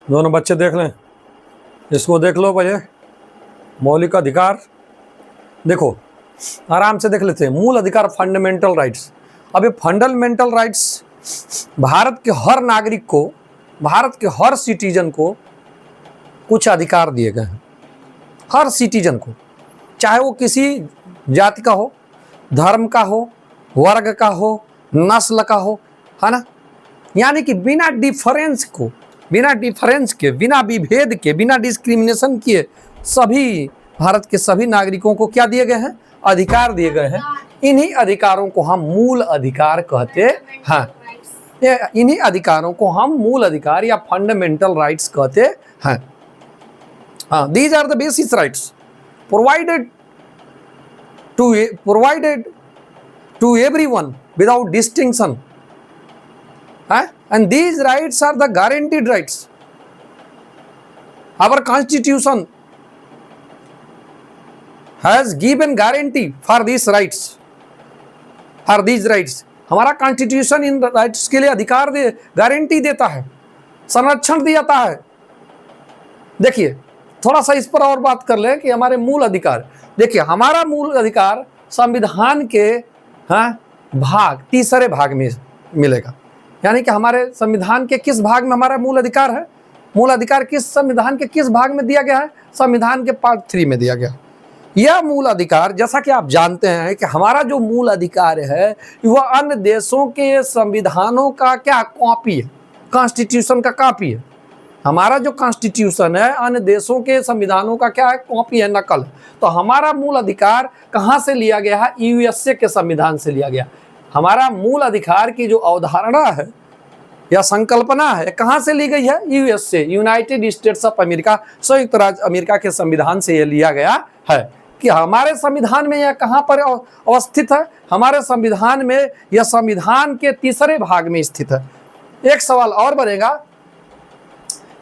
दोनों बच्चे देख लें, इसको देख लो पहले। मौलिक अधिकार देखो, आराम से देख लेते हैं। मूल अधिकार, फंडामेंटल राइट्स। अब ये फंडामेंटल राइट्स भारत के हर नागरिक को, भारत के हर सिटीजन को कुछ अधिकार दिए गए हैं। हर सिटीजन को, चाहे वो किसी जाति का हो, धर्म का हो, वर्ग का हो, नस्ल का हो, है ना। यानी कि बिना डिफरेंस को, बिना डिफरेंस के, बिना विभेद के, बिना डिस्क्रिमिनेशन किए सभी भारत के सभी नागरिकों को क्या दिए गए हैं? अधिकार दिए गए हैं। इन्हीं अधिकारों को हम मूल अधिकार कहते हैं। इन्हीं अधिकारों को हम मूल अधिकार या फंडामेंटल राइट्स कहते हैं। These are the basic rights provided to everyone without distinction, and these rights are the guaranteed rights. Our constitution has given guarantee for these rights, for these rights. हमारा कॉन्स्टिट्यूशन इन राइट्स के लिए अधिकार दे, guarantee देता है, संरक्षण देता है। देखिए, थोड़ा सा इस पर और बात कर ले कि हमारे मूल अधिकार। देखिए, हमारा मूल अधिकार संविधान के भाग, तीसरे भाग में मिलेगा। यानी कि हमारे संविधान के किस भाग में हमारा मूल अधिकार है? मूल अधिकार किस संविधान के किस भाग में दिया गया है? संविधान के पार्ट 3 में दिया गया। यह मूल अधिकार, जैसा कि आप जानते हैं कि हमारा जो मूल अधिकार है वह अन्य देशों के संविधानों का क्या कॉपी है, कॉन्स्टिट्यूशन का कॉपी है। हमारा जो कॉन्स्टिट्यूशन है अन्य देशों के संविधानों का क्या है? कॉपी है, नकल। तो हमारा मूल अधिकार कहाँ से लिया गया है? यूएसए के संविधान से लिया गया। हमारा मूल अधिकार की जो अवधारणा है या संकल्पना है, कहाँ से ली गई है? USA, United states of America, संयुक्त राज्य अमेरिका के संविधान से यह लिया गया है। कि हमारे संविधान में यह कहाँ पर अवस्थित है? हमारे संविधान में यह संविधान के तीसरे भाग में स्थित है। एक सवाल और बनेगा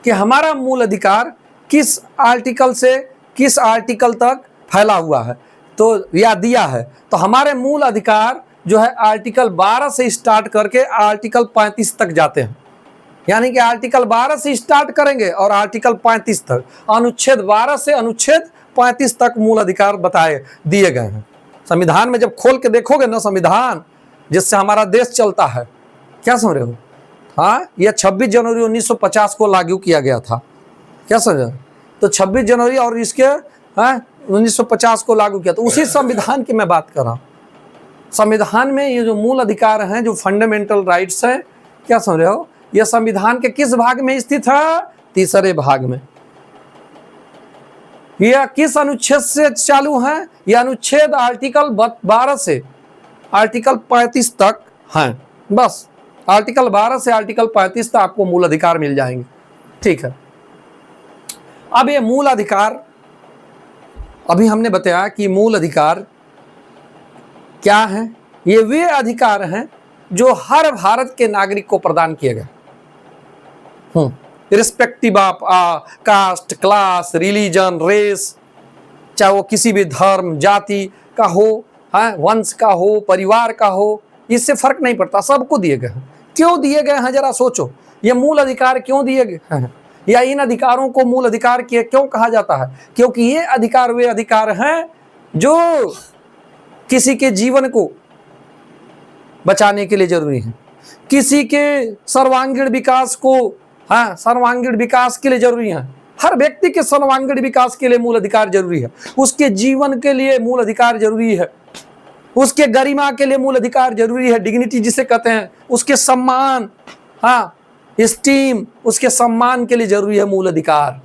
कि हमारा मूल अधिकार किस आर्टिकल से किस आर्टिकल तक फैला हुआ है, तो या दिया है। तो हमारे मूल अधिकार जो है आर्टिकल 12 से स्टार्ट करके आर्टिकल 35 तक जाते हैं। यानी कि आर्टिकल 12 से स्टार्ट करेंगे और आर्टिकल 35 तक, अनुच्छेद 12 से अनुच्छेद 35 तक मूल अधिकार बताए दिए गए हैं। संविधान में जब खोल के देखोगे ना, संविधान जिससे हमारा देश चलता है, क्या समझ रहे हो? यह 26 जनवरी 1950 को लागू किया गया था। क्या समझे? तो 26 जनवरी और इसके 1950 को लागू किया। तो उसी संविधान की मैं बात कर रहा हूँ। संविधान में ये जो मूल अधिकार हैं, जो फंडामेंटल राइट्स हैं, क्या समझ रहे हो, यह संविधान के किस भाग में स्थित है? तीसरे भाग में। यह किस अनुच्छेद से चालू है? यह अनुच्छेद आर्टिकल 12 से आर्टिकल 35 तक है। बस आर्टिकल 12 से आर्टिकल 35 तक आपको मूल अधिकार मिल जाएंगे। ठीक है। अब ये मूल अधिकार, अभी हमने बताया कि मूल अधिकार क्या है। ये वे अधिकार हैं जो हर भारत के नागरिक को प्रदान किए गए, respective of caste, class, religion, race, चाहे वो किसी भी धर्म, जाति का हो, वंश का हो, परिवार का हो, इससे फर्क नहीं पड़ता, सबको दिए गए हैं। क्यों दिए गए हैं जरा सोचो। ये मूल अधिकार क्यों दिए गए हैं, या इन अधिकारों को मूल अधिकार क्यों कहा जाता है? क्योंकि ये अधिकार वे अधिकार हैं जो किसी के जीवन को बचाने के लिए जरूरी है, किसी के सर्वांगीण विकास को, सर्वांगीण विकास के लिए जरूरी है। हर व्यक्ति के सर्वांगीण विकास के लिए मूल अधिकार जरूरी है। उसके जीवन के लिए मूल अधिकार जरूरी है। उसके गरिमा के लिए मूल अधिकार जरूरी है, डिग्निटी जिसे कहते हैं, उसके सम्मान, स्टीम, उसके सम्मान के लिए जरूरी है मूल अधिकार।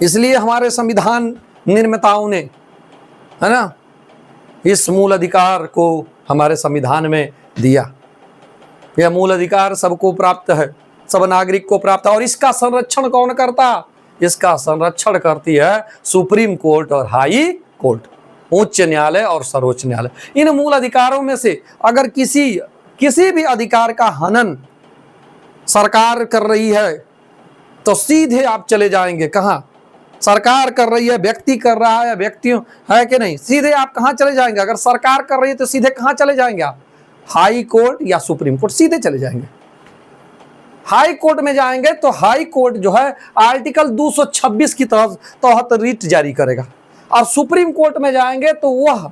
इसलिए हमारे संविधान निर्माताओं ने, है ना, इस मूल अधिकार को हमारे संविधान में दिया। यह मूल अधिकार सबको प्राप्त है, सब नागरिक को प्राप्त है। और इसका संरक्षण कौन करता? इसका संरक्षण करती है सुप्रीम कोर्ट और हाई कोर्ट, उच्च न्यायालय और सर्वोच्च न्यायालय। इन मूल अधिकारों में से अगर किसी भी अधिकार का हनन सरकार कर रही है तो सीधे आप चले जाएंगे। कहाँ? सरकार कर रही है, व्यक्ति कर रहा है, व्यक्तियों है कि नहीं, सीधे आप कहाँ चले जाएंगे? अगर सरकार कर रही है तो सीधे कहाँ चले जाएंगे आप? हाई कोर्ट या सुप्रीम कोर्ट, सीधे चले जाएंगे। हाई कोर्ट में जाएंगे तो हाई कोर्ट जो है आर्टिकल 226 की तहत रीट जारी करेगा, और सुप्रीम कोर्ट में जाएंगे तो वह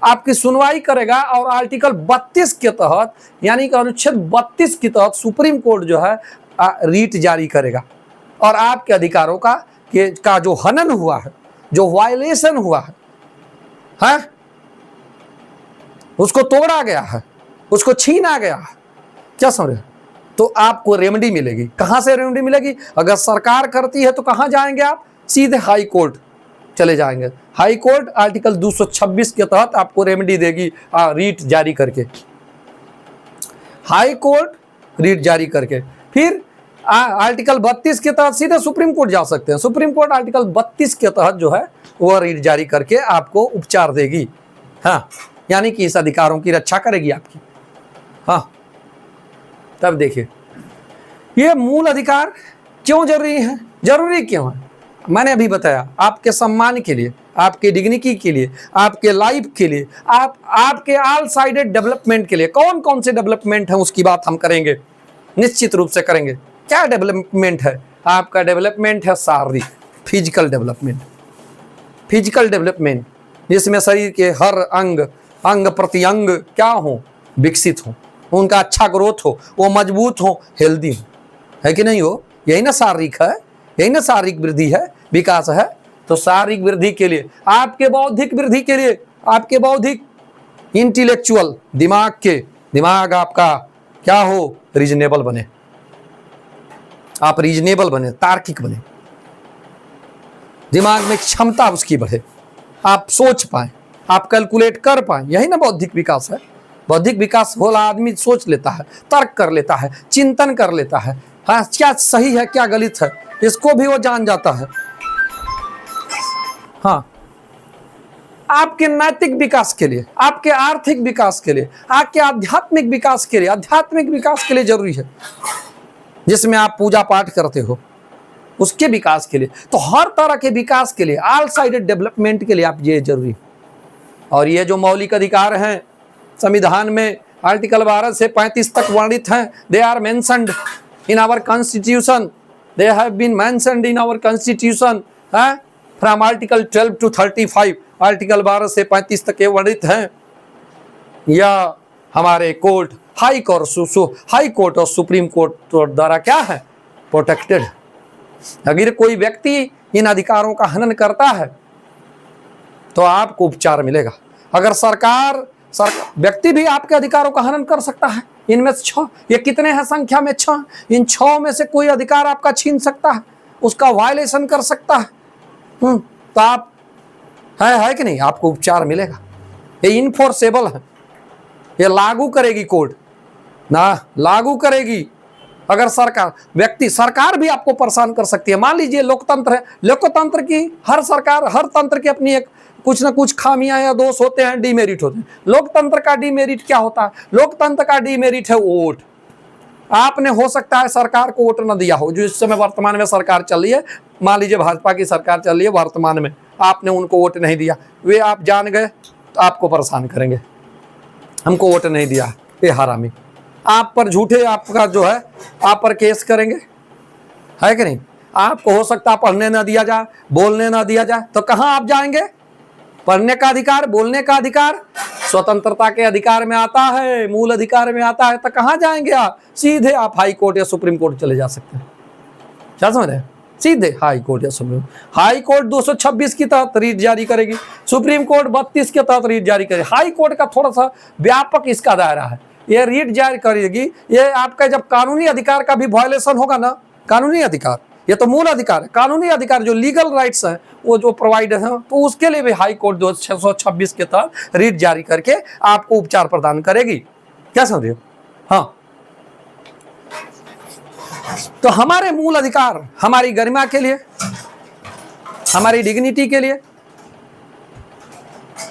आपकी सुनवाई करेगा और आर्टिकल 32 के तहत, यानी कि अनुच्छेद 32 के तहत सुप्रीम कोर्ट जो है रीट जारी करेगा, और आपके अधिकारों का जो हनन हुआ है, जो वायलेशन हुआ है, उसको तोड़ा गया है, उसको छीना गया है, क्या समझे, तो आपको रेमेडी मिलेगी। कहां से रेमेडी मिलेगी? अगर सरकार करती है तो कहां जाएंगे आप? सीधे हाई कोर्ट चले जाएंगे। हाई कोर्ट आर्टिकल 226 के तहत आपको रेमेडी देगी रीट जारी करके, हाई कोर्ट रीट जारी करके। फिर आर्टिकल 32 के तहत सीधे सुप्रीम कोर्ट जा सकते हैं। सुप्रीम कोर्ट आर्टिकल 32 के तहत जो है वह रीट जारी करके आपको उपचार देगी, हाँ, यानी कि इस अधिकारों की रक्षा करेगी आपकी। हाँ, तब देखिए ये मूल अधिकार क्यों जरूरी है, जरूरी क्यों है? मैंने अभी बताया, आपके सम्मान के लिए, आपके डिग्निटी के लिए, आपके लाइफ के लिए, आपके ऑल साइडेड डेवलपमेंट के लिए। कौन कौन से डेवलपमेंट है उसकी बात हम करेंगे, निश्चित रूप से करेंगे। क्या डेवलपमेंट है? आपका डेवलपमेंट है शारीरिक, फिजिकल डेवलपमेंट, फिजिकल डेवलपमेंट जिसमें शरीर के हर अंग प्रत्यंग क्या हो, विकसित हो, उनका अच्छा ग्रोथ हो, वो मजबूत हो, हेल्दी हो, है कि नहीं हो? यही ना शारीरिक है, यही ना शारीरिक वृद्धि है, विकास है। तो शारीरिक वृद्धि के लिए, आपके बौद्धिक वृद्धि के लिए, आपके बौद्धिक इंटेलेक्चुअल दिमाग आपका क्या हो, रीजनेबल बने, आप रीजनेबल बने, तार्किक बने, दिमाग में क्षमता उसकी बढ़े, आप सोच पाए, आप कैलकुलेट कर पाए, यही ना बौद्धिक विकास है। बौद्धिक विकास वाला आदमी सोच लेता है, तर्क कर लेता है, चिंतन कर लेता है, हाँ, क्या सही है क्या गलत है इसको भी वो जान जाता है। हाँ, आपके नैतिक विकास के लिए, आपके आर्थिक विकास के लिए, आपके आध्यात्मिक विकास के लिए, आध्यात्मिक विकास के लिए जरूरी है, जिसमें आप पूजा पाठ करते हो, उसके विकास के लिए। तो हर तरह के विकास के लिए, ऑल साइडेड डेवलपमेंट के लिए आप ये जरूरी। और ये जो मौलिक अधिकार हैं संविधान में आर्टिकल 12 से 35 तक वर्णित हैं, they are mentioned in our constitution, they have been mentioned in our constitution from article 12 to 35, article 12 से 35 तक ये वर्णित हैं। या हमारे कोर्ट, हाई कोर्ट और सुप्रीम कोर्ट द्वारा क्या है, प्रोटेक्टेड। अगर कोई व्यक्ति इन अधिकारों का हनन करता है तो आपको उपचार मिलेगा। अगर सरकार व्यक्ति भी आपके अधिकारों का हनन कर सकता है। इनमें 6, ये कितने हैं संख्या में? 6। इन 6 में से कोई अधिकार आपका छीन सकता है, उसका वायलेशन कर सकता है, तो आप है कि नहीं, आपको उपचार मिलेगा। ये इनफोर्सेबल है, ये लागू करेगी कोर्ट ना, लागू करेगी। अगर सरकार भी आपको परेशान कर सकती है। मान लीजिए लोकतंत्र है, लोकतंत्र की हर तंत्र की अपनी एक कुछ ना कुछ खामियां या दोष होते हैं, डीमेरिट होते हैं। लोकतंत्र का डीमेरिट क्या होता है? लोकतंत्र का डीमेरिट है वोट। आपने हो सकता है सरकार को वोट न दिया हो, जो इस समय वर्तमान में सरकार चल रही है, मान लीजिए भाजपा की सरकार चल रही है वर्तमान में, आपने उनको वोट नहीं दिया, वे आप जान गए तो आपको परेशान करेंगे, हमको वोट नहीं दिया, ये हरामी, आप पर झूठे आपका जो है आप पर केस करेंगे, है कि नहीं? आपको हो सकता है पढ़ने ना दिया जाए, बोलने ना दिया जाए, तो कहाँ आप जाएंगे? पढ़ने का अधिकार, बोलने का अधिकार स्वतंत्रता के अधिकार में आता है, मूल अधिकार में आता है, तो कहाँ जाएंगे आप? सीधे आप हाई कोर्ट या सुप्रीम कोर्ट चले जा सकते हैं। क्या समझ रहे हैं? सीधे हाई कोर्ट या सुप्रीम। हाई कोर्ट 226 की तहत रीट जारी करेगी, सुप्रीम कोर्ट 32 के तहत रीट जारी करेगी। हाई कोर्ट का थोड़ा सा व्यापक इसका दायरा है, ये रीट जारी करेगी। ये आपका जब कानूनी अधिकार का भी वायलेशन होगा ना, कानूनी अधिकार, ये तो मूल अधिकार है, कानूनी अधिकार जो लीगल राइट्स हैं वो जो प्रोवाइड है, तो उसके लिए भी हाई कोर्ट 626 के तहत रीट जारी करके आपको उपचार प्रदान करेगी। क्या समझ रहे हो? हाँ, तो हमारे मूल अधिकार, हमारी गरिमा के लिए, हमारी डिग्निटी के लिए,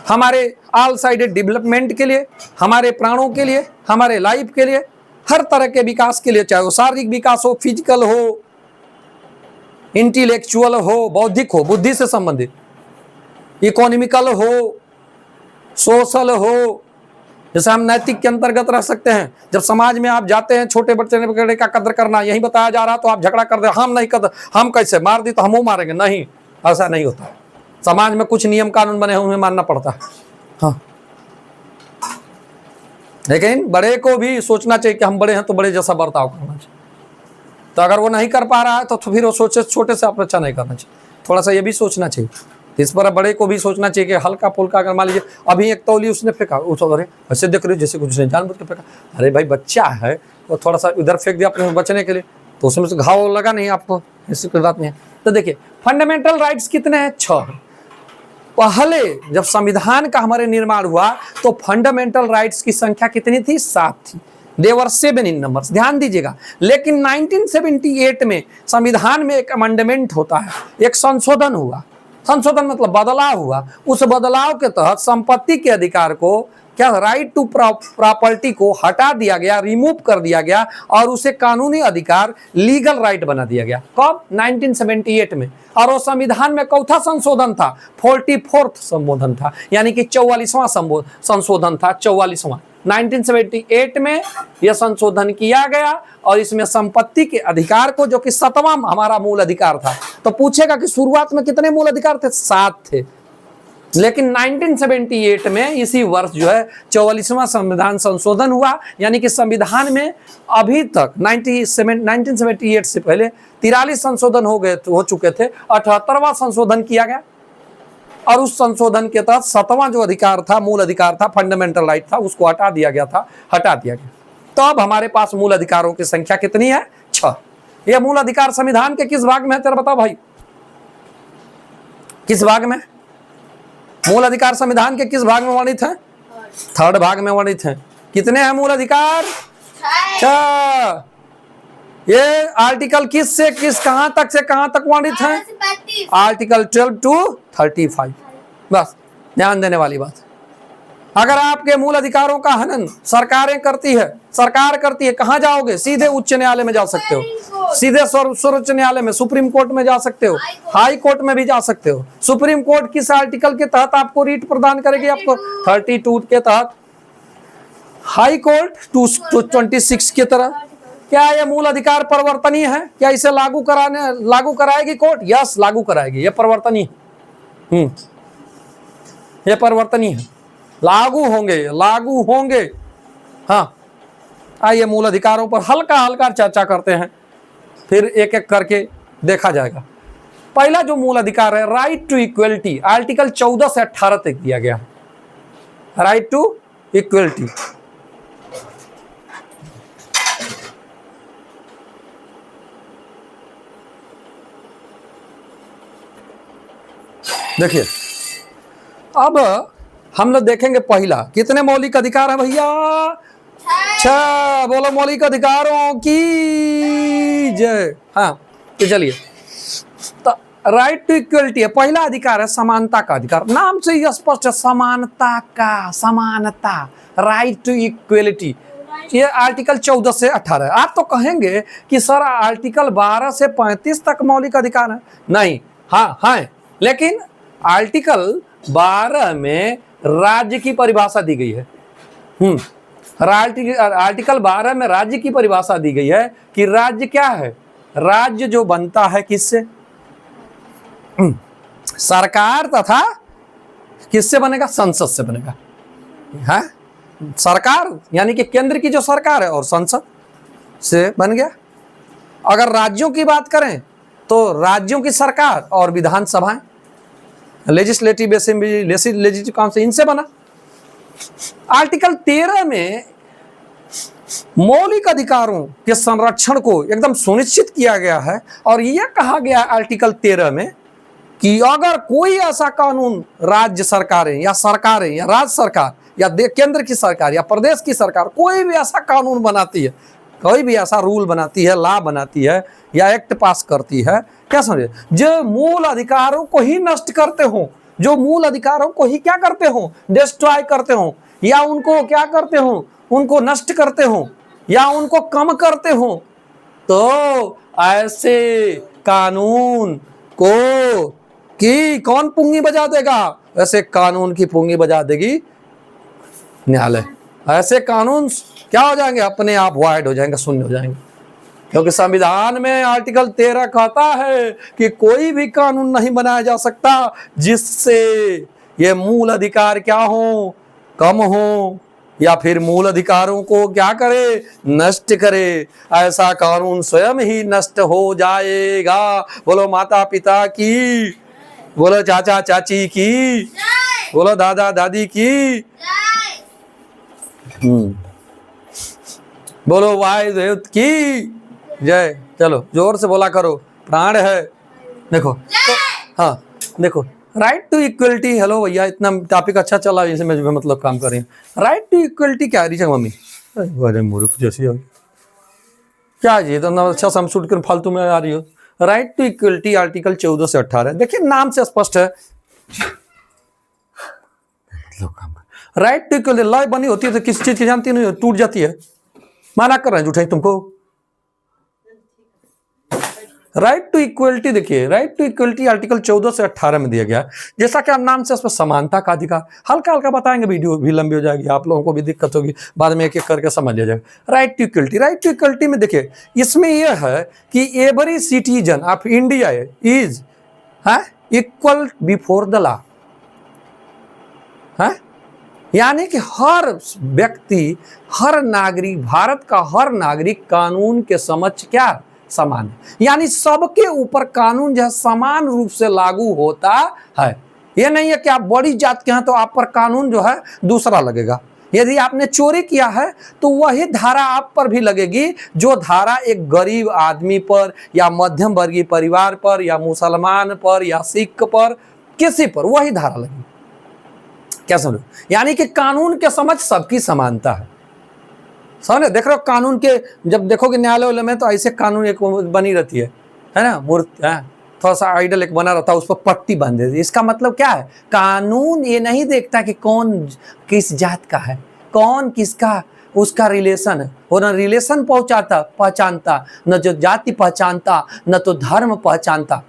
हमारे ऑल साइडेड डेवलपमेंट के लिए, हमारे प्राणों के लिए, हमारे लाइफ के लिए, हर तरह के विकास के लिए, चाहे वो शारीरिक विकास हो, फिजिकल हो, इंटेलेक्चुअल हो, बौद्धिक हो, बुद्धि से संबंधित, इकोनॉमिकल हो, सोशल हो, जैसे हम नैतिक के अंतर्गत रह सकते हैं, जब समाज में आप जाते हैं, छोटे बच्चे बड़े का कदर करना यही बताया जा रहा, तो आप झगड़ा कर दे, हम नहीं कदर, हम कैसे मार दी तो हम वो मारेंगे, नहीं, ऐसा नहीं होता। समाज में कुछ नियम कानून बने हैं, उन्हें मानना पड़ता है। हाँ, लेकिन बड़े को भी सोचना चाहिए कि हम बड़े हैं तो बड़े जैसा बर्ताव करना चाहिए। तो अगर वो नहीं कर पा रहा है तो फिर वो सोचे छोटे से अपेक्षा नहीं करना चाहिए, थोड़ा सा ये भी सोचना चाहिए। इस पर बड़े को भी सोचना चाहिए कि हल्का फुल्का, अगर मान लीजिए अभी एक तौली उसने फेंका, अरे ऐसे देख रही जैसे कुछ नहीं, जानबूझ के फेंका, अरे भाई बच्चा है, वो थोड़ा सा इधर फेंक दिया अपने बचने के लिए, तो उसमें से घाव लगा नहीं आपको, ऐसी कोई बात नहीं है। तो देखिए फंडामेंटल राइट्स कितने हैं? 6। पहले जब संविधान का हमारे निर्माण हुआ तो फंडामेंटल राइट्स की संख्या कितनी थी? 7 थी। दे वर 7 इन नंबर्स, ध्यान दीजिएगा। लेकिन 1978 में संविधान में एक अमेंडमेंट होता है, एक संशोधन हुआ। संशोधन मतलब बदलाव हुआ। उस बदलाव के तहत संपत्ति के अधिकार को, क्या राइट टू प्रॉपर्टी को हटा दिया गया, रिमूव कर दिया गया और उसे कानूनी अधिकार, लीगल राइट बना दिया गया। कब? 1978 में। और वो संविधान में कौथा संशोधन था? 44th संशोधन था, यानी कि 44वां संशोधन था, 44वां। 1978 में यह संशोधन किया गया और इसमें संपत्ति के अधिकार को, जो कि 7वां हमारा मूल अधिकार था, तो पूछेगा कि शुरुआत में कितने मूल अधिकार थे? 7 थे। लेकिन 1978 में इसी वर्ष जो है 44वां संविधान संशोधन हुआ, यानी कि संविधान में अभी तक 1978 से पहले 43 संशोधन हो चुके थे। 78वां संशोधन किया गया और उस संशोधन के तहत 7वां जो अधिकार था, मूल अधिकार था, फंडामेंटल राइट था, उसको हटा दिया गया। तो अब हमारे पास मूल अधिकारों की संख्या कितनी है? 6। यह मूल अधिकार संविधान के किस भाग में है? तेरा बताओ भाई, किस भाग में? मूल अधिकार संविधान के किस भाग में वर्णित है? 3rd भाग में वर्णित है। कितने हैं मूल अधिकार? 6। ये आर्टिकल किस से किस, कहां तक से कहां तक वर्णित है? Article 12 to 35। बस ध्यान देने वाली बात। अगर आपके मूल अधिकारों का हनन सरकार करती है, कहां जाओगे? सीधे उच्च न्यायालय में जा सकते हो, सीधे सर्वोच्च न्यायालय में, सुप्रीम कोर्ट में जा सकते हो, हाई कोर्ट में भी जा सकते हो। सुप्रीम कोर्ट किस आर्टिकल के तहत आपको रीट प्रदान करेगी? आपको 32 के तहत। हाई कोर्ट 226 की तरह। क्या यह मूल अधिकार परिवर्तनीय है? क्या इसे लागू कराएगी कोर्ट? यस, लागू कराएगी। यह परिवर्तनीय, यह परिवर्तनीय है, लागू होंगे। हाँ, आइए मूल अधिकारों पर हल्का चर्चा करते हैं, फिर एक एक करके देखा जाएगा। पहला जो मूल अधिकार है, राइट टू इक्वलिटी, आर्टिकल 14 से 18 तक दिया गया है। राइट टू इक्वलिटी, देखिए अब हम लोग देखेंगे पहला, कितने मौलिक अधिकार है भैया? 6। बोलो मौलिक अधिकारों की जय। हाँ, तो चलिए, तो राइट टू इक्वलिटी है, पहला अधिकार है समानता का अधिकार। नाम से ही स्पष्ट है, समानता, राइट टू इक्वलिटी। ये आर्टिकल 14 से 18 है। आप तो कहेंगे कि सर आर्टिकल 12 से 35 तक मौलिक अधिकार है। नहीं, हाँ है, लेकिन आर्टिकल 12 में राज्य की परिभाषा दी गई है। आर्टिकल 12 में राज्य की परिभाषा दी गई है कि राज्य क्या है? राज्य जो बनता है किससे? सरकार तथा किससे बनेगा? संसद से बनेगा। है सरकार यानी कि केंद्र की जो सरकार है और संसद से बन गया। अगर राज्यों की बात करें तो राज्यों की सरकार और विधानसभाएं, लेजिस्लेटिव असेंबली, लेजिस्लेटिव काउंसिल, इनसे बना। आर्टिकल 13 में मौलिक अधिकारों के संरक्षण को एकदम सुनिश्चित किया गया है और यह कहा गया आर्टिकल 13 में कि अगर कोई ऐसा कानून राज्य सरकारें या राज्य सरकार या केंद्र की सरकार या प्रदेश की सरकार कोई भी ऐसा कानून बनाती है, कोई भी ऐसा रूल बनाती है, लॉ बनाती है या एक्ट पास करती है, क्या समझे, जो मूल अधिकारों को ही नष्ट करते हो, जो मूल अधिकारों को ही क्या करते हो? डिस्ट्रॉय करते हो, या उनको क्या करते हो? उनको नष्ट करते हो या उनको कम करते हो, तो ऐसे कानून को की कौन पुंगी बजा देगा? ऐसे कानून की पुंगी बजा देगी न्यायालय। ऐसे कानून क्या हो जाएंगे, अपने आप वाइड हो जाएंगे, शून्य हो जाएंगे। क्योंकि संविधान में आर्टिकल 13 कहता है कि कोई भी कानून नहीं बनाया जा सकता जिससे ये मूल अधिकार क्या हो, कम हो, या फिर मूल अधिकारों को क्या करे, नष्ट करे। ऐसा कानून स्वयं ही नष्ट हो जाएगा। बोलो माता पिता की, बोलो चाचा चाची की, बोलो दादा दादी की, बोलो वाहिदेव की जय। चलो जोर से बोला करो, प्राण है। देखो तो, हाँ देखो, राइट टू इक्वलिटी। हेलो भैया, इतना टॉपिक अच्छा चला जैसे मैं मतलब काम कर रही हूँ। राइट टू इक्वलिटी क्या है मम्मी? अरे मूर्ख जैसी हो क्या जी, तो ना अच्छा सम शूट कर फालतू में आ रही हो। राइट टू इक्वलिटी आर्टिकल 14 से 18, देखिए नाम से स्पष्ट है। राइट टू इक्वलिटी लॉ बनी होती है तो किस चीज की जानती नहीं, टूट जाती है। माना कर रहे हैं झूठे तुमको। राइट टू इक्वलिटी, देखिए राइट टू इक्वलिटी आर्टिकल 14 से 18 में दिया गया। जैसा कि नाम से समानता का अधिकार, हल्का हल्का बताएंगे, वीडियो भी लंबी हो जाएगी, आप लोगों को भी दिक्कत होगी, बाद में एक एक करके समझ लिया जाएगा। Right to equality, right to equality में देखिए इसमें यह है कि every citizen of India is equal before the law, यानी कि हर व्यक्ति, हर नागरिक, भारत का हर नागरिक कानून के समक्ष क्या समान है। यानी सबके ऊपर कानून जो है समान रूप से लागू होता है। यह नहीं है कि आप बड़ी जात के हैं तो आप पर कानून जो है दूसरा लगेगा। यदि आपने चोरी किया है तो वही धारा आप पर भी लगेगी जो धारा एक गरीब आदमी पर या मध्यम वर्गीय परिवार पर या मुसलमान पर या सिख पर, किसी पर वही धारा लगेगी। क्या समझो? यानी कि कानून के समझ सबकी समानता है। समझे? देख रहे हो कानून के, जब देखोगे न्यायालय में तो ऐसे कानून एक बनी रहती है ना, मूर्ति है, थोड़ा सा आइडल एक बना रहता है, उस पर पट्टी बांध देती है। इसका मतलब क्या है? कानून ये नहीं देखता कि कौन किस जात का है, कौन किसका उसका रिलेशन है, वो न रिलेशन पहचानता, न जो जाति पहचानता, न तो धर्म पहचानता,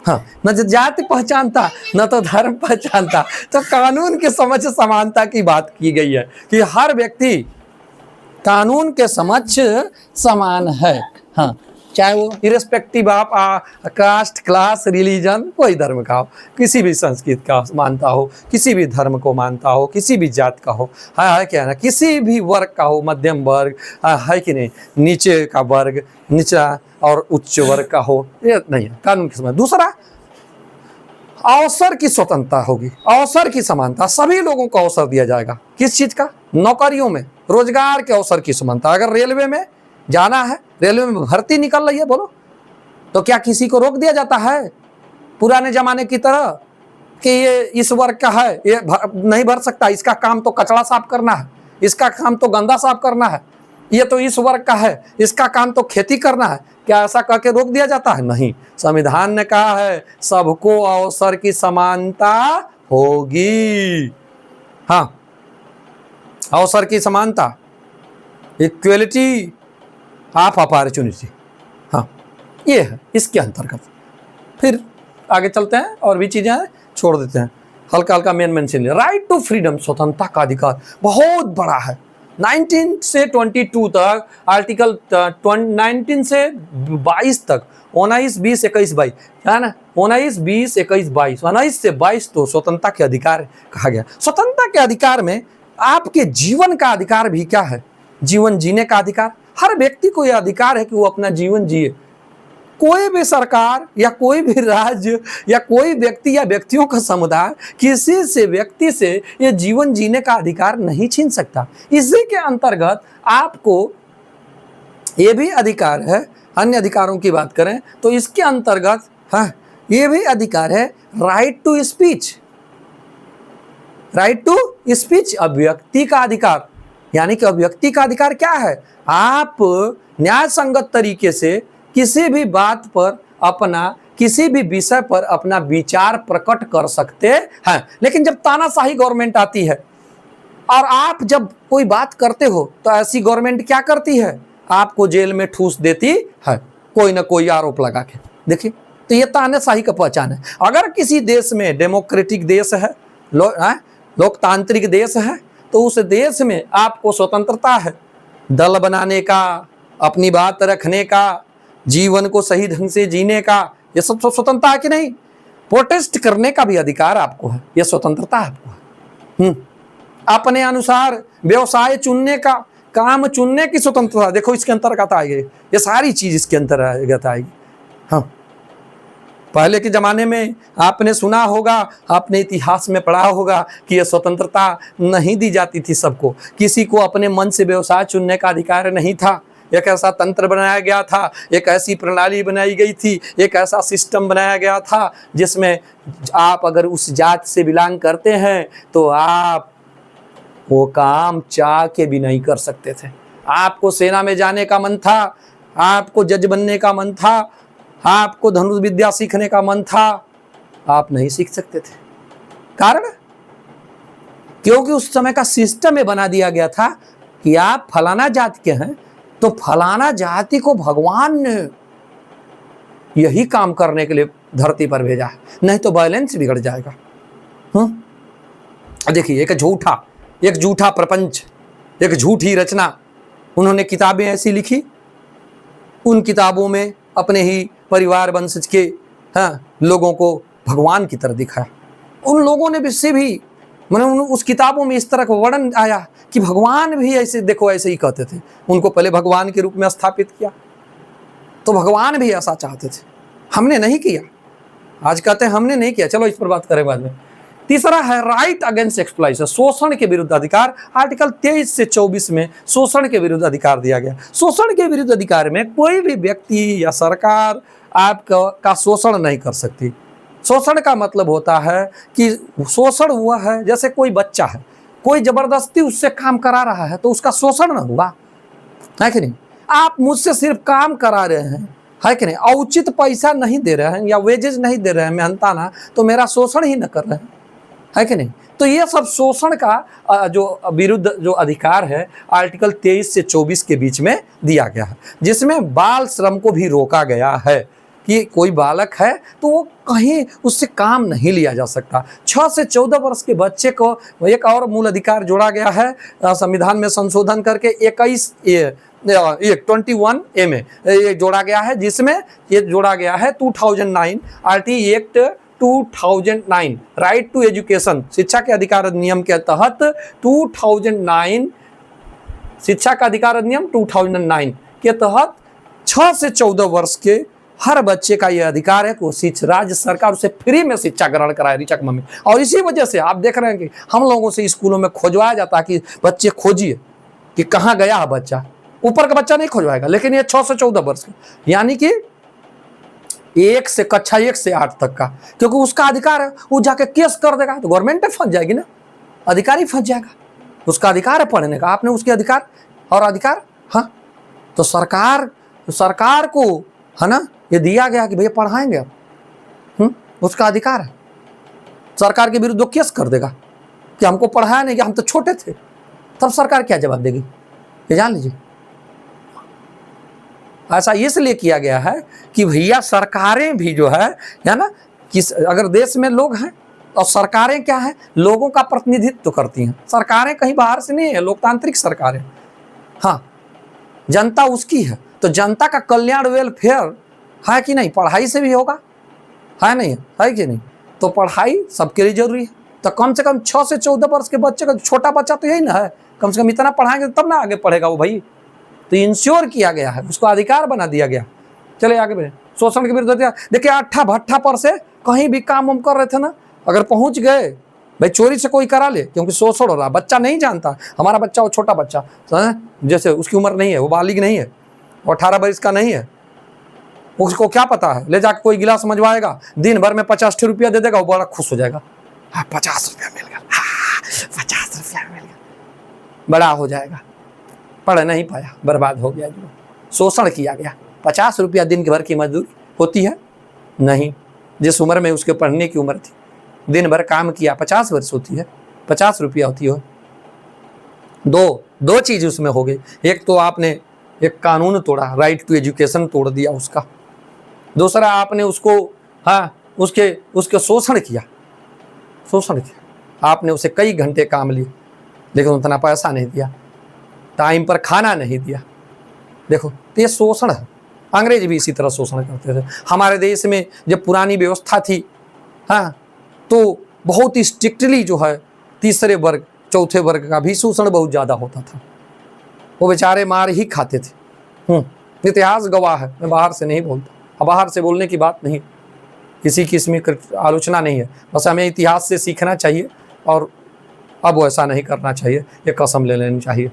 हाँ, न जो जाति पहचानता न तो धर्म पहचानता। तो कानून के समक्ष समानता की बात की गई है कि हर व्यक्ति कानून के समक्ष समान है। हाँ, चाहे वो irrespective of caste, class, religion, कोई धर्म का हो, किसी भी संस्कृति का मानता हो, किसी भी धर्म को मानता हो, किसी भी जात का हो, है क्या ना, किसी भी वर्ग का हो, मध्यम वर्ग है कि नहीं, नीचे का वर्ग, नीचा और उच्च वर्ग का हो, ये नहीं है कानून के समान। दूसरा, अवसर की स्वतंत्रता होगी, अवसर की समानता, सभी लोगों को अवसर दिया जाएगा। किस चीज का? नौकरियों में, रोजगार के अवसर की समानता। अगर रेलवे में जाना है, रेलवे में भर्ती निकल रही है, बोलो तो क्या किसी को रोक दिया जाता है पुराने जमाने की तरह कि ये इस वर्ग का है, ये नहीं भर सकता, इसका काम तो कचरा साफ करना है, इसका काम तो गंदा साफ करना है, ये तो इस वर्ग का है, इसका काम तो खेती करना है? क्या ऐसा करके रोक दिया जाता है? नहीं। संविधान ने कहा है सबको अवसर की समानता होगी। हाँ, अवसर की समानता, इक्वलिटी ऑफ अपॉर्चुनिटी, हाँ, ये है इसके अंतर्गत। फिर आगे चलते हैं, और भी चीजें हैं, छोड़ देते हैं, हल्का हल्का मेन से। राइट टू फ्रीडम, स्वतंत्रता का अधिकार बहुत बड़ा है। 19 से 22 तक आर्टिकल 19 से 22 तक, 19, 20, 21, 22 है ना, 19, 20, 21, 22, 19 से 22 तो स्वतंत्रता के अधिकार कहा गया। स्वतंत्रता के अधिकार में आपके जीवन का अधिकार भी क्या है? जीवन जीने का अधिकार। हर व्यक्ति को यह अधिकार है कि वो अपना जीवन जिए। कोई भी सरकार या कोई भी राज्य या कोई व्यक्ति या व्यक्तियों का समुदाय किसी से व्यक्ति से ये जीवन जीने का अधिकार नहीं छीन सकता। इसी के अंतर्गत आपको ये भी अधिकार है। अन्य अधिकारों की बात करें तो इसके अंतर्गत ये भी अधिकार है right to speech. Right to speech, अभिव्यक्ति का अधिकार। यानी कि अभिव्यक्ति का अधिकार क्या है? आप न्याय संगत तरीके से किसी भी बात पर अपना, किसी भी विषय पर अपना विचार प्रकट कर सकते हैं। लेकिन जब तानाशाही गवर्नमेंट आती है और आप जब कोई बात करते हो तो ऐसी गवर्नमेंट क्या करती है? आपको जेल में ठूस देती है, कोई ना कोई आरोप लगा के। देखिए, तो ये तानाशाही का पहचान है। अगर किसी देश में डेमोक्रेटिक देश है, लोकतांत्रिक देश है तो उस देश में आपको स्वतंत्रता है दल बनाने का, अपनी बात रखने का, जीवन को सही ढंग से जीने का, ये सब स्वतंत्रता है कि नहीं? प्रोटेस्ट करने का भी अधिकार आपको है, ये स्वतंत्रता आपको है। अपने अनुसार व्यवसाय चुनने का, काम चुनने की स्वतंत्रता, देखो इसके अंतर्गत आएगी, ये सारी चीज इसके अंतर्गत आएगी। हाँ, पहले के जमाने में आपने सुना होगा, आपने इतिहास में पढ़ा होगा कि यह स्वतंत्रता नहीं दी जाती थी सबको, किसी को अपने मन से व्यवसाय चुनने का अधिकार नहीं था। एक ऐसा तंत्र बनाया गया था, एक ऐसी प्रणाली बनाई गई थी, एक ऐसा सिस्टम बनाया गया था जिसमें आप अगर उस जात से बिलोंग करते हैं तो आप वो काम चाह के भी नहीं कर सकते थे। आपको सेना में जाने का मन था, आपको जज बनने का मन था, आपको धनुष विद्या सीखने का मन था, आप नहीं सीख सकते थे। कारण क्योंकि उस समय का सिस्टम में बना दिया गया था कि आप फलाना जाति के हैं तो फलाना जाति को भगवान ने यही काम करने के लिए धरती पर भेजा है, नहीं तो बैलेंस बिगड़ जाएगा। देखिए, एक झूठा प्रपंच, एक झूठी रचना, उन्होंने किताबें ऐसी लिखी, उन किताबों में अपने ही परिवार वंशज के लोगों को भगवान की तरह दिखाया। उन लोगों ने भी मैंने उस किताबों में इस तरह का वर्णन आया कि भगवान भी ऐसे, देखो ऐसे ही कहते थे, उनको पहले भगवान के रूप में स्थापित किया, तो भगवान भी ऐसा चाहते थे, हमने नहीं किया। आज कहते हैं हमने नहीं किया, चलो इस पर बात करें बाद में। तीसरा है राइट अगेंस्ट एक्सप्लॉइटेशन, शोषण के विरुद्ध अधिकार। आर्टिकल 23 से 24 में शोषण के विरुद्ध अधिकार दिया गया। शोषण के विरुद्ध अधिकार में कोई भी व्यक्ति या सरकार आपका शोषण नहीं कर सकती। शोषण का मतलब होता है कि शोषण हुआ है, जैसे कोई बच्चा है, कोई जबरदस्ती उससे काम करा रहा है तो उसका शोषण न हुआ, है कि नहीं? आप मुझसे सिर्फ काम करा रहे हैं, है कि नहीं, औचित पैसा नहीं दे रहे हैं या वेजेज नहीं दे रहे हैं मेहनताना, तो मेरा शोषण ही न कर रहे हैं, है कि नहीं? तो ये सब शोषण का जो विरुद्ध जो अधिकार है आर्टिकल 23 से 24 के बीच में दिया गया है, जिसमें बाल श्रम को भी रोका गया है कि कोई बालक है तो वो कहीं उससे काम नहीं लिया जा सकता। 6 से 14 वर्ष के बच्चे को एक और मूल अधिकार जोड़ा गया है संविधान में संशोधन करके 21A में ये जोड़ा गया है, जिसमें ये जोड़ा गया है 2009 RT act 2009 right to education, शिक्षा के अधिकार अधिनियम के तहत 2009 शिक्षा का अधिकार अधिनियम 2009 के तहत 6 से 14 वर्ष के हर बच्चे का यह अधिकार है कि वो राज्य सरकार उसे फ्री में शिक्षा ग्रहण कराए, रिचक मम्मी। और इसी वजह से आप देख रहे हैं कि हम लोगों से स्कूलों में खोजवाया जाता है कि बच्चे खोजिए कि कहाँ गया है बच्चा। ऊपर का बच्चा नहीं खोजवाएगा, लेकिन ये 6 से 14 वर्ष का, यानी कि कक्षा 1 से 8 तक का, क्योंकि उसका अधिकार है, वो जाके केस कर देगा तो गवर्नमेंट फंस जाएगी ना, अधिकारी फंस जाएगा। उसका अधिकार है पढ़ने का, आपने उसके अधिकार और अधिकार, हाँ, तो सरकार को है ना ये दिया गया कि भैया पढ़ाएंगे आप, उसका अधिकार है। सरकार के विरुद्ध केस कर देगा कि हमको पढ़ाया नहीं, कि हम तो छोटे थे, तब सरकार क्या जवाब देगी, ये जान लीजिए। ऐसा इसलिए किया गया है कि भैया सरकारें भी जो है ना, कि अगर देश में लोग हैं और सरकारें क्या है, लोगों का प्रतिनिधित्व तो करती हैं। सरकारें कहीं बाहर से नहीं है, लोकतांत्रिक सरकारें, हाँ, जनता उसकी है, तो जनता का कल्याण वेलफेयर है कि नहीं, पढ़ाई से भी होगा, है नहीं, है कि नहीं? तो पढ़ाई सबके लिए जरूरी है। तो कम से कम 6 से 14 वर्ष के बच्चे का, छोटा बच्चा तो यही ना है, कम से कम इतना पढ़ाएंगे तब ना आगे पढ़ेगा वो भाई। तो इंश्योर किया गया है, उसको अधिकार बना दिया गया। चले आगे बढ़े। शोषण के विरुद्ध देखिए, अट्ठा भट्ठा पर से कहीं भी काम हम कर रहे थे ना, अगर पहुंच गए भाई, चोरी से कोई करा ले, क्योंकि शोषण हो रहा, बच्चा नहीं जानता, हमारा बच्चा वो छोटा बच्चा जैसे उसकी उम्र नहीं है, वो बालिग नहीं है, वो 18 वर्ष का नहीं है, उसको क्या पता है, ले जाकर कोई गिलास समझवाएगा, दिन भर में 50 रुपया दे देगा, वो बड़ा खुश हो जाएगा, हाँ 50 रुपया मिल गया, हाँ 50 रुपया मिल गया, बड़ा हो जाएगा। पढ़ नहीं पाया, बर्बाद हो गया, शोषण किया गया। 50 रुपया दिन भर की मजदूरी होती है नहीं, जिस उम्र में उसके पढ़ने की उम्र थी, दिन भर काम किया, 50 वर्ष होती है, 50 रुपया होती हो। दो चीज उसमें हो गई, एक तो आपने एक कानून तोड़ा, राइट टू एजुकेशन तोड़ दिया उसका, दूसरा आपने उसको, हाँ, उसके शोषण किया, आपने उसे कई घंटे काम लिए, लेकिन उतना पैसा नहीं दिया, टाइम पर खाना नहीं दिया। देखो, तो ये शोषण है। अंग्रेज भी इसी तरह शोषण करते थे। हमारे देश में जब पुरानी व्यवस्था थी, हाँ, तो बहुत ही स्ट्रिक्टली जो है तीसरे वर्ग चौथे वर्ग का भी शोषण बहुत ज़्यादा होता था। वो बेचारे मार ही खाते थे। इतिहास गवाह है, मैं बाहर से नहीं बोलता, अब बाहर से बोलने की बात नहीं, किसी की इसमें आलोचना नहीं है, बस हमें इतिहास से सीखना चाहिए और अब वैसा नहीं करना चाहिए, ये कसम ले लेनी चाहिए।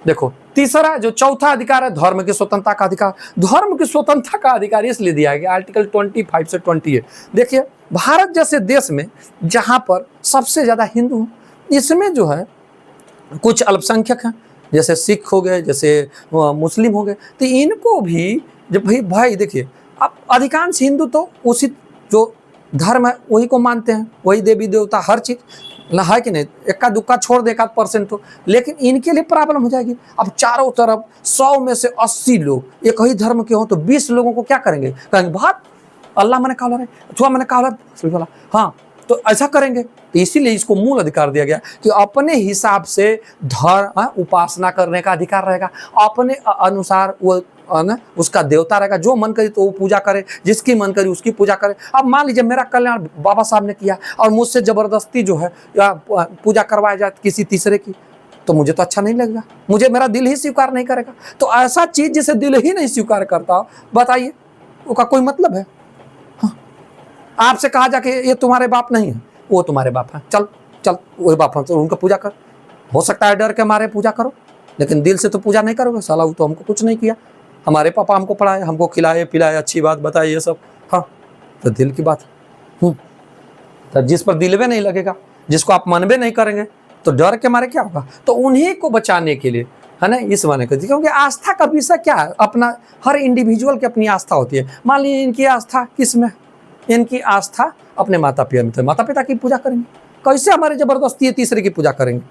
देखो, तीसरा जो चौथा अधिकार है धर्म की स्वतंत्रता का अधिकार। धर्म की स्वतंत्रता का अधिकार इसलिए दिया गया आर्टिकल 25 से 28। देखिए, भारत जैसे देश में जहाँ पर सबसे ज़्यादा हिंदू, इसमें जो है कुछ अल्पसंख्यक हैं, जैसे सिख हो गए, जैसे मुस्लिम हो गए, तो इनको भी जब भाई देखिए, अब अधिकांश हिंदू तो उसी जो धर्म है वही को मानते हैं, वही देवी देवता हर चीज़ ना, है कि नहीं? इक्का दुक्का छोड़ दे 1% तो, लेकिन इनके लिए प्रॉब्लम हो जाएगी। अब चारों तरफ 100 में से 80 लोग एक ही धर्म के हों तो 20 लोगों को क्या करेंगे? कहेंगे बात अल्लाह मैंने कहा है, अथवा मैंने कहा, हाँ, तो ऐसा करेंगे। तो इसीलिए इसको मूल अधिकार दिया गया कि अपने हिसाब से धर्म उपासना करने का अधिकार रहेगा, अपने अनुसार वो ना उसका देवता रहेगा, जो मन करे तो वो पूजा करे, जिसकी मन करे उसकी पूजा करे। अब मान लीजिए मेरा कल्याण बाबा साहब ने किया और मुझसे जबरदस्ती जो है या पूजा करवाया जाए किसी तीसरे की, तो मुझे तो अच्छा नहीं लगेगा, मुझे मेरा दिल ही स्वीकार नहीं करेगा। तो ऐसा चीज जिसे दिल ही नहीं स्वीकार करता, बताइए उसका कोई मतलब है? हाँ, आपसे कहा जाके ये तुम्हारे बाप नहीं है, वो तुम्हारे बाप है, चल चल वही बाप है, तो उनका पूजा कर। हो सकता है डर के मारे पूजा करो, लेकिन दिल से तो पूजा नहीं करोगे। साला वो तो हमको कुछ नहीं किया, हमारे पापा हमको पढ़ाए, हमको खिलाए पिलाए, अच्छी बात बताए, ये सब, हाँ, तो दिल की बात है। तो जिस पर दिल में नहीं लगेगा, जिसको आप मनबे नहीं करेंगे, तो डर के मारे क्या होगा? तो उन्हीं को बचाने के लिए, है ना, इस माने को, क्योंकि आस्था का विषय क्या है? अपना हर इंडिविजुअल की अपनी आस्था होती है। मान लीजिए इनकी आस्था किस में? इनकी आस्था अपने माता पिता में, तो माता पिता की पूजा करेंगे। कैसे हमारे जबरदस्ती तीसरे की पूजा करेंगे?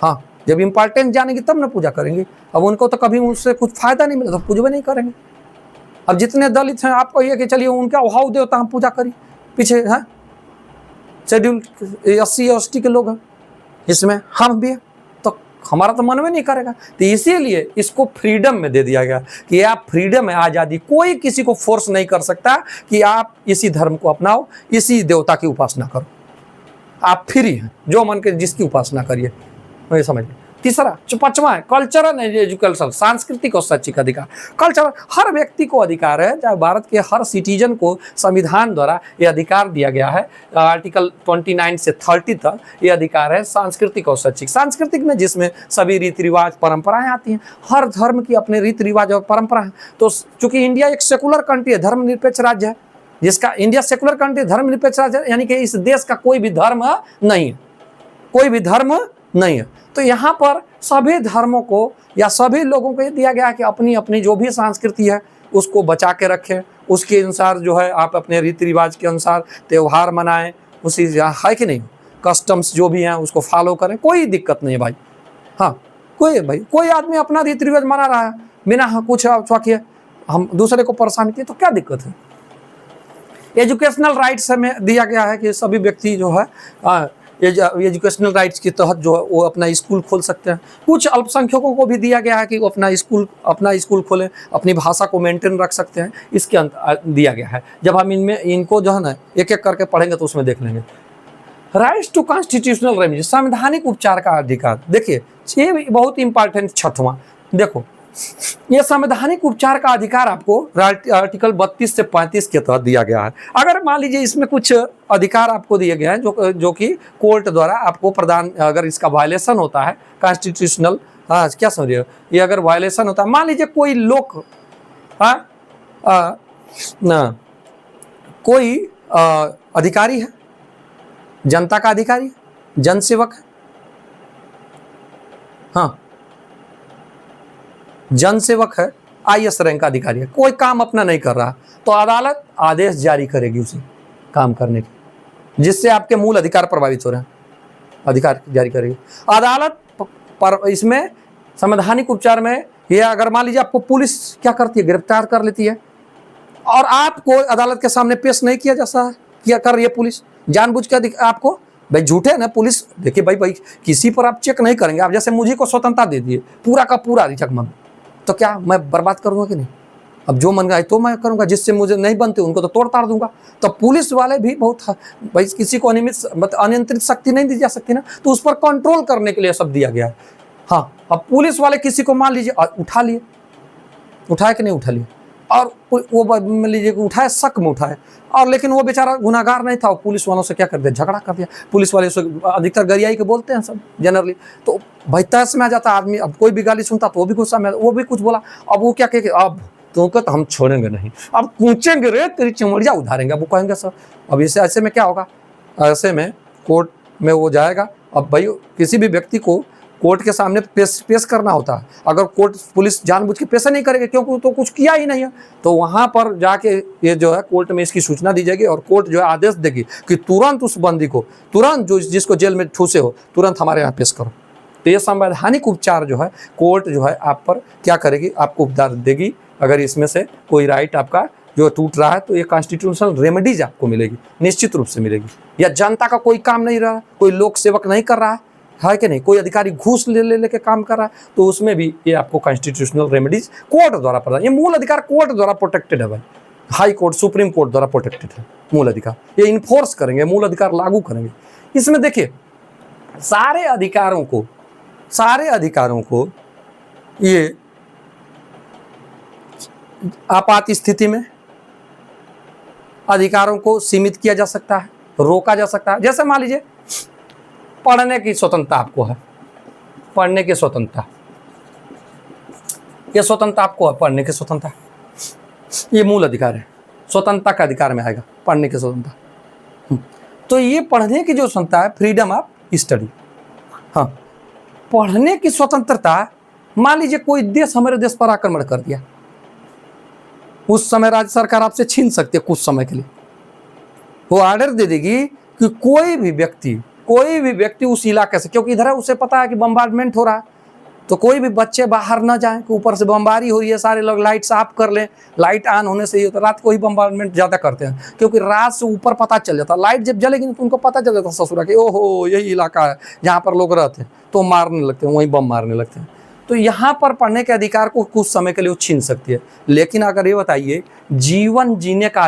हाँ, जब इम्पोर्टेंस जानेंगे तब ना पूजा करेंगे। अब उनको तो कभी उससे कुछ फायदा नहीं मिला तो पूजा नहीं करेंगे। अब जितने दलित हैं, आप कहिए कि चलिए उनका उहाव देवता हम पूजा करिए, पीछे है शेड्यूल SC ST के लोग हैं, इसमें हम भी हैं, तो हमारा तो मन में नहीं करेगा। तो इसीलिए इसको फ्रीडम में दे दिया गया कि आप फ्रीडम है, आज़ादी, कोई किसी को फोर्स नहीं कर सकता कि आप इसी धर्म को अपनाओ, इसी देवता की उपासना करो। आप फ्री हैं, जो मन के जिसकी उपासना करिए, वही समझिए। तीसरा जो पांचवा है कल्चरल एंड एजुकेशनल, सांस्कृतिक और शैक्षिक अधिकार। कल्चरल, हर व्यक्ति को अधिकार है, चाहे भारत के हर सिटीजन को संविधान द्वारा ये अधिकार दिया गया है, आर्टिकल 29 से 30 तक ये अधिकार है। सांस्कृतिक और शैक्षिक, सांस्कृतिक में जिसमें सभी रीति रिवाज परंपराएं आती हैं, हर धर्म की अपने रीति रिवाज और परंपरा है। तो चूंकि इंडिया एक सेकुलर कंट्री है, धर्मनिरपेक्ष राज्य है, जिसका इंडिया सेकुलर कंट्री, धर्मनिरपेक्ष राज्य है, यानी कि इस देश का कोई भी धर्म नहीं है, कोई भी धर्म नहीं है। तो यहाँ पर सभी धर्मों को या सभी लोगों को ये दिया गया कि अपनी अपनी जो भी संस्कृति है उसको बचा के रखें, उसके अनुसार जो है आप अपने रीति रिवाज के अनुसार त्यौहार मनाएं, उसी है कि नहीं, कस्टम्स जो भी हैं उसको फॉलो करें, कोई दिक्कत नहीं है भाई। हाँ, कोई आदमी अपना रीति रिवाज मना रहा है बिना कुछ किए, हम दूसरे को परेशान किए तो क्या दिक्कत है? एजुकेशनल राइट्स हमें दिया गया है कि सभी व्यक्ति जो है एजुकेशनल राइट्स के तहत जो है वो अपना स्कूल खोल सकते हैं। कुछ अल्पसंख्यकों को भी दिया गया है कि वो अपना स्कूल खोलें, अपनी भाषा को मेंटेन रख सकते हैं, इसके दिया गया है। जब हम इनको जो है ना एक एक करके पढ़ेंगे तो उसमें देख लेंगे। राइट्स टू कॉन्स्टिट्यूशनल रेमेडी, संवैधानिक उपचार का अधिकार। देखिए ये बहुत इंपॉर्टेंट, छठवां, देखो ये संवैधानिक उपचार का अधिकार आपको आर्टिकल 32 से 35 के तहत दिया गया है। अगर मान लीजिए इसमें कुछ अधिकार आपको दिए गए हैं जो कि कोर्ट द्वारा आपको प्रदान, अगर इसका वायलेशन होता है कॉन्स्टिट्यूशनल, हाँ क्या समझिए, ये अगर वायलेशन होता है, मान लीजिए कोई लोग कोई अधिकारी है, जनता का अधिकारी, जनसेवक है, हाँ जनसेवक है, IAS रैंक का अधिकारी है, कोई काम अपना नहीं कर रहा, तो अदालत आदेश जारी करेगी उसे काम करने की, जिससे आपके मूल अधिकार प्रभावित हो रहे हैं, अधिकार जारी करेगी अदालत पर। इसमें संवैधानिक उपचार में ये अगर मान लीजिए आपको पुलिस क्या करती है, गिरफ्तार कर लेती है और आपको अदालत के सामने पेश नहीं किया जा सकता, क्या कर रही है पुलिस, जानबूझ के आपको भाई झूठे है ना पुलिस। देखिए भाई किसी पर आप चेक नहीं करेंगे। आप जैसे मुझे को स्वतंत्रता दे दिए पूरा का पूरा रिचकमा, तो क्या मैं बर्बाद करूँगा कि नहीं? अब जो मन आए तो मैं करूँगा, जिससे मुझे नहीं बनते उनको तो तोड़ ताड़ दूंगा। तो पुलिस वाले भी बहुत, भाई किसी को अनियंत्रित शक्ति नहीं दी जा सकती ना, तो उस पर कंट्रोल करने के लिए सब दिया गया है। हाँ, अब पुलिस वाले किसी को मान लीजिए उठा लिए, उठाए कि नहीं उठा लिए, और वो मान लीजिए उठाए, शक में उठाए, और लेकिन वो बेचारा गुनाहगार नहीं था, वो पुलिस वालों से क्या कर दिया, झगड़ा कर दिया। पुलिस वाले अधिकतर गरियाई के बोलते हैं सब जनरली, तो भाई तहस में आ जाता आदमी। अब कोई भी गाली सुनता तो वो भी गुस्सा में, वो भी कुछ बोला, अब वो क्या कहे, अब तुमको तो हम छोड़ेंगे नहीं, अब कूचेंगे रे, तेरी चमड़िया उधारेंगे। अब वो कहेंगे सर, अब ऐसे में क्या होगा, ऐसे में कोर्ट में वो जाएगा। अब भाई किसी भी व्यक्ति को कोर्ट के सामने पेश करना होता है। अगर कोर्ट पुलिस जानबूझ के पेश नहीं करेगी, क्योंकि तो कुछ किया ही नहीं है, तो वहाँ पर जाके ये जो है कोर्ट में इसकी सूचना दी जाएगी, और कोर्ट जो है आदेश देगी कि तुरंत उस बंदी को, तुरंत जो जिसको जेल में ठूसे हो, तुरंत हमारे यहाँ पेश करो। तो ये संवैधानिक उपचार जो है कोर्ट जो है आप पर क्या करेगी, आपको उपचार देगी। अगर इसमें से कोई राइट आपका जो टूट रहा है, तो ये कॉन्स्टिट्यूशनल रेमेडीज आपको मिलेगी, निश्चित रूप से मिलेगी। या जनता का कोई काम नहीं रहा, कोई लोक सेवक नहीं कर रहा है कि नहीं, कोई अधिकारी घूस ले के काम कर रहा है, तो उसमें भी ये आपको कॉन्स्टिट्यूशनल रेमेडीज कोर्ट द्वारा प्रदान। ये मूल अधिकार कोर्ट द्वारा प्रोटेक्टेड है भाई, हाई कोर्ट, सुप्रीम कोर्ट द्वारा प्रोटेक्टेड है मूल अधिकार। ये इन्फोर्स करेंगे, मूल अधिकार लागू करेंगे। इसमें देखिए सारे अधिकारों को ये आपात स्थिति में अधिकारों को सीमित किया जा सकता है, रोका जा सकता है। जैसे मान लीजिए पढ़ने की स्वतंत्रता आपको है, पढ़ने की स्वतंत्रता, ये स्वतंत्रता आपको है, पढ़ने की स्वतंत्रता, ये मूल अधिकार है, स्वतंत्रता का अधिकार में आएगा पढ़ने की स्वतंत्रता। तो ये पढ़ने की जो स्वतंत्रता है, फ्रीडम ऑफ स्टडी। हाँ, पढ़ने की स्वतंत्रता, मान लीजिए कोई देश हमारे देश पर आक्रमण कर दिया, उस समय राज्य सरकार आपसे छीन सकती है कुछ समय के लिए। वो ऑर्डर दे देगी कि कोई भी व्यक्ति उस इलाके से, क्योंकि इधर है उसे पता है कि बम्बार्डमेंट हो रहा है, तो कोई भी बच्चे बाहर ना जाएं, कि ऊपर से बमबारी हो रही है, सारे लोग लाइट ऑफ कर लें। लाइट ऑन होने से ही होता है, रात को ही बम्बार्डमेंट ज़्यादा करते हैं, क्योंकि रात से ऊपर पता चल जाता, लाइट जब जलेगी तो उनको पता चल जाता ससुरा कि ओहो यही इलाका है जहाँ पर लोग रहते हैं, तो मारने लगते हैं, वहीं बम मारने लगते हैं। तो यहाँ पर पढ़ने के अधिकार को कुछ समय के लिए वो छीन सकती है। लेकिन अगर ये बताइए जीवन जीने का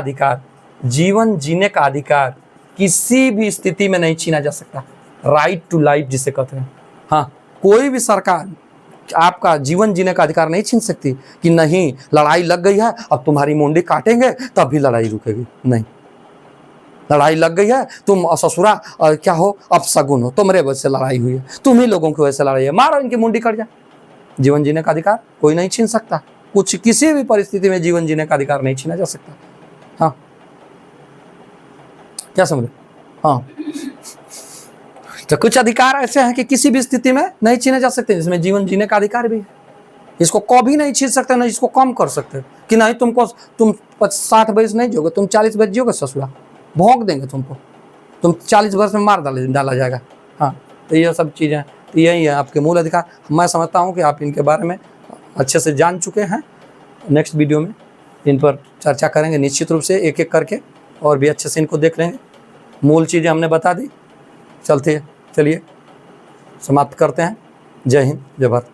अधिकार किसी भी स्थिति में नहीं छीना जा सकता, राइट टू लाइफ जिसे कहते हैं। हाँ, कोई भी सरकार आपका जीवन जीने का अधिकार नहीं छीन सकती कि नहीं लड़ाई लग गई है अब तुम्हारी मुंडी काटेंगे तब भी लड़ाई रुकेगी। नहीं, लड़ाई लग गई है, तुम ससुरा क्या हो, अब सगुन हो, तुम्हारे वजह से लड़ाई हुई है, तुम ही लोगों की वजह से लड़ाई है, मारो इनकी मुंडी कट जाए। जीवन जीने का अधिकार कोई नहीं छीन सकता, कुछ किसी भी परिस्थिति में जीवन जीने का अधिकार नहीं छीना जा सकता। हाँ, क्या समझे? हाँ, तो कुछ अधिकार ऐसे हैं कि किसी भी स्थिति में नहीं छीने जा सकते, जिसमें जीवन जीने का अधिकार भी है। इसको कभी नहीं छीन सकते, ना इसको कम कर सकते कि नहीं तुम 60 वर्ष नहीं जियोगे, तुम 40 वर्ष जियोगे, ससुरा भोंक देंगे तुमको, तुम 40 वर्ष में मार डाला जाएगा। हाँ, तो ये सब चीज़ें, तो यही है आपके मूल अधिकार। मैं समझता हूँ कि आप इनके बारे में अच्छे से जान चुके हैं। नेक्स्ट वीडियो में इन पर चर्चा करेंगे निश्चित रूप से, एक एक करके, और भी अच्छे से इनको देख लेंगे। मूल चीज़ें हमने बता दी, चलिए समाप्त करते हैं। जय हिंद, जय भारत।